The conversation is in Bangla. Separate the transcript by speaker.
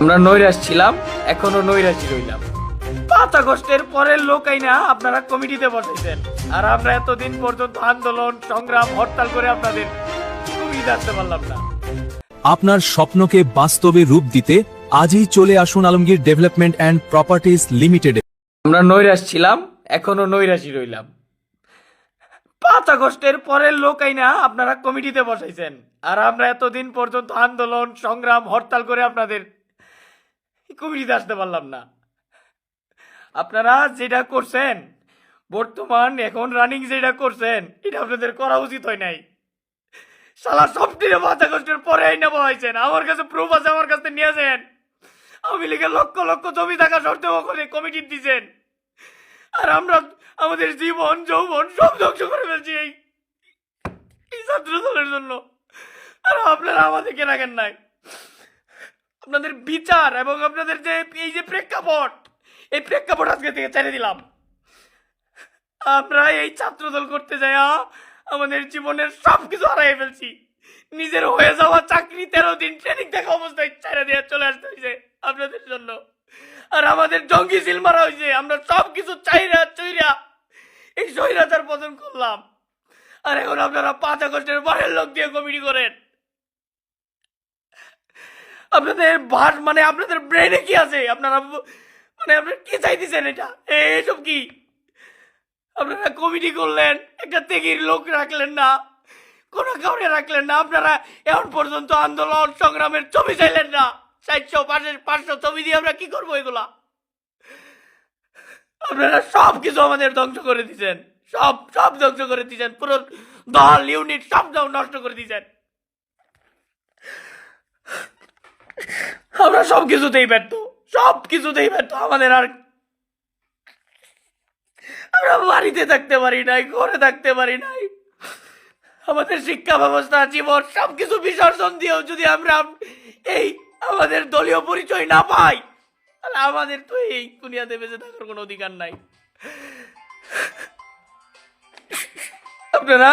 Speaker 1: আমরা নৈরাশ ছিলাম, এখনো নৈরাশই রইলাম। 5 আগস্টের পরের লোক আইনা আপনারা কমিটিতে বসাইছেন, আর আমরা এতদিন পর্যন্ত আন্দোলন সংগ্রাম হরতাল করে আপনাদের কমিটিতে আসতে পারলাম না।
Speaker 2: আপনার স্বপ্নকে বাস্তবে রূপ দিতে আজই চলে আসুন আলমগীর ডেভেলপমেন্ট অ্যান্ড প্রপার্টিজ লিমিটেডে।
Speaker 1: আমরা নৈরাশ ছিলাম, এখনো নৈরাশই রইলাম। 5 আগস্টের পরের লোক আইনা আপনারা কমিটিতে বসাইছেন, আর আমরা এতদিন পর্যন্ত আন্দোলন সংগ্রাম হরতাল করে আপনাদের কমিটিতে আসতে পারলাম না। আপনারা যেটা করছেন, বর্তমান এখন রানিং যেটা করছেন, এটা আপনাদের করা উচিত হয় নাই। শালা সবটিরে 5 আগস্টের পরে আইনা বসাইছেন। আমার কাছে প্রুফ আছে, আমার কাছে নিয়েছেন। আওয়ামী লীগের লক্ষ লক্ষ জমি থাকা সত্ত্বেও করে কমিটি দিছেন, আর আমরা আমাদের জীবন যৌবন সব ধ্বংস করে ফেলছি এই ছাত্র দলের জন্য। আর আপনারা আমাদেরকে রাখেন নাই। আপনাদের বিচার এবং আপনাদের যে এই যে প্রেক্ষাপট, এই প্রেক্ষাপট আজকে থেকে ছেড়ে দিলাম। আমরা এই ছাত্র দল করতে যাই আমাদের জীবনের সবকিছু হারাই ফেলছি। নিজের হয়ে যাওয়া চাকরি 13 দিন ট্রেনিং দেখা অবস্থায় ছেড়ে দিয়ে চলে আসতে হয়েছে আপনাদের জন্য। আর আমাদের জঙ্গি সিল মারা হয়েছে। আমরা সবকিছু চাইরা চইরা এই স্বৈরাচার পতন করলাম। আর এখন আপনারা 5 আগস্টের পরের লোক দিয়ে কমিটি করেন। আপনাদের ভাষ মানে আপনাদের ব্রেনে কি আছে? আপনারা মানে আপনারা কি চাইতেছেন? এটা এইসব কি? আপনারা কমিটি করলেন, একটা তেগির লোক রাখলেন না, কোনো কাউরে রাখলেন না। আপনারা এখন পর্যন্ত আন্দোলন সংগ্রামের ছবি চাইলেন না। 400-500 ছবি দিয়ে আমরা কি করবো এগুলা? আপনারা সব কিছু আমাদের ধ্বংস করে দিচ্ছেন, সব সব ধ্বংস করে দিচ্ছেন। পুরো দল ইউনিট সব নষ্ট করে দিচ্ছেন। আমরা সব কিছুতেই ব্যর্থ, সব কিছুতেই ব্যর্থ। আমাদের আর আমরা বাড়িতে থাকতে পারি নাই, ঘরে থাকতে পারি নাই। আমাদের শিক্ষা ব্যবস্থা, জীবন সবকিছু বিসর্জন দিয়েও যদি আমরা এই আমাদের দলীয় পরিচয় না পাই, তাহলে আমাদের তো এই দুনিয়াতে বেঁচে থাকার কোনো অধিকার নাই। আপনারা